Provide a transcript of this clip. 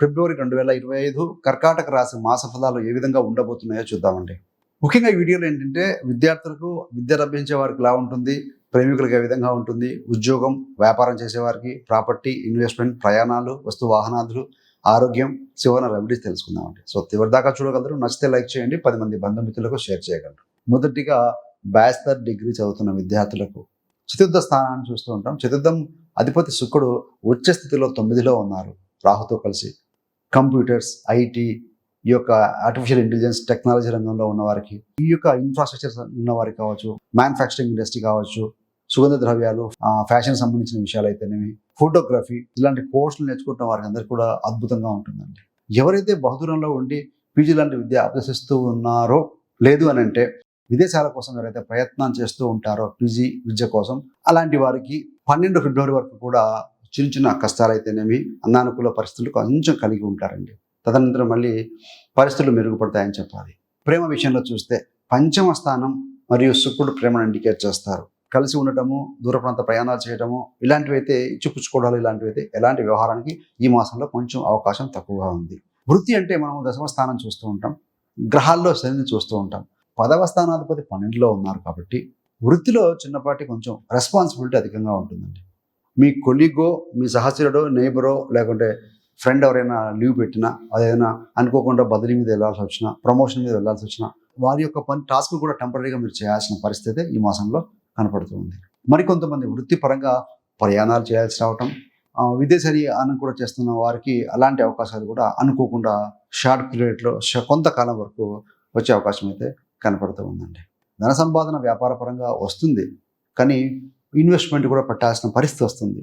ఫిబ్రవరి 2025 కర్కాటక రాశి మాస ఫలాలు ఏ విధంగా ఉండబోతున్నాయో చూద్దామండి. ముఖ్యంగా ఈ వీడియోలో ఏంటంటే విద్యార్థులకు విద్య లభించే వారికి ఎలా ఉంటుంది, ప్రేమికులకు ఏ విధంగా ఉంటుంది, ఉద్యోగం, వ్యాపారం చేసేవారికి, ప్రాపర్టీ, ఇన్వెస్ట్మెంట్, ప్రయాణాలు, వస్తు వాహనాదులు, ఆరోగ్యం, చివరన రెమెడీస్ తెలుసుకుందామండి. సో చివరి దాకా చూడగలరు. నచ్చితే లైక్ చేయండి, 10 మంది బంధుమిత్రులకు షేర్ చేయగలరు. మొదటిగా బ్యాచిలర్ డిగ్రీ చదువుతున్న విద్యార్థులకు చతుర్థ స్థానాన్ని చూస్తూ ఉంటాం. చతుర్థం అధిపతి శుక్రుడు ఉచ్చ స్థితిలో 9లో ఉన్నారు రాహుతో కలిసి. కంప్యూటర్స్, ఐటీ, ఈ యొక్క ఆర్టిఫిషియల్ ఇంటెలిజెన్స్, టెక్నాలజీ రంగంలో ఉన్నవారికి, ఈ యొక్క ఇన్ఫ్రాస్ట్రక్చర్ ఉన్నవారికి కావచ్చు, మ్యానుఫ్యాక్చరింగ్ ఇండస్ట్రీ కావచ్చు, సుగంధ ద్రవ్యాలు, ఫ్యాషన్ సంబంధించిన విషయాలు అయితేనేమి, ఫోటోగ్రఫీ, ఇలాంటి కోర్సులు నేర్చుకుంటున్న వారికి అందరికీ కూడా అద్భుతంగా ఉంటుందండి. ఎవరైతే బహుదూరంలో ఉండి పీజీ లాంటి విద్య అభ్యసిస్తూ ఉన్నారో, లేదు అని అంటే విదేశాల కోసం ఎవరైతే ప్రయత్నం చేస్తూ ఉంటారో పీజీ విద్య కోసం, అలాంటి వారికి 12 ఫిబ్రవరి వరకు కూడా చిన్న చిన్న కష్టాలు అయితేనేమి, అనానుకూల పరిస్థితులు కొంచెం కలిగి ఉంటారండి. తదనంతరం మళ్ళీ పరిస్థితులు మెరుగుపడతాయని చెప్పాలి. ప్రేమ విషయంలో చూస్తే పంచమ స్థానం మరియు శుక్రుడు ప్రేమను ఇండికేట్ చేస్తారు. కలిసి ఉండటము, దూర ప్రాంత ప్రయాణాలు చేయటము, ఇలాంటివి అయితే ఇచ్చిపుచ్చుకోవడాలు, ఇలాంటివి అయితే ఎలాంటి వ్యవహారానికి ఈ మాసంలో కొంచెం అవకాశం తక్కువగా ఉంది. వృత్తి అంటే మనం దశమ స్థానం చూస్తూ ఉంటాం, గ్రహాల్లో శనిని చూస్తూ ఉంటాం. 10వ స్థానాధిపతి 12లో ఉన్నారు కాబట్టి వృత్తిలో చిన్నపాటి కొంచెం రెస్పాన్సిబిలిటీ అధికంగా ఉంటుందండి. మీ కొలీగో, మీ సహచరుడో, నైబరో, లేకుంటే ఫ్రెండ్ ఎవరైనా లీవ్ పెట్టినా, అదేదైనా అనుకోకుండా బదిలీ మీద వెళ్ళాల్సి వచ్చినా, ప్రమోషన్ మీద వెళ్ళాల్సి వచ్చినా, వారి యొక్క పని టాస్క్ కూడా టెంపరీగా మీరు చేయాల్సిన పరిస్థితి ఈ మాసంలో కనపడుతుంది. మరికొంతమంది వృత్తిపరంగా ప్రయాణాలు చేయాల్సి రావటం, విదేశీయానం కూడా చేస్తున్న వారికి అలాంటి అవకాశాలు కూడా అనుకోకుండా షార్ట్ పీరియడ్లో కొంతకాలం వరకు వచ్చే అవకాశం అయితే కనపడుతూ ఉందండి. ధన సంపాదన వ్యాపార పరంగా వస్తుంది, కానీ ఇన్వెస్ట్మెంట్ కూడా పెట్టాల్సిన పరిస్థితి వస్తుంది.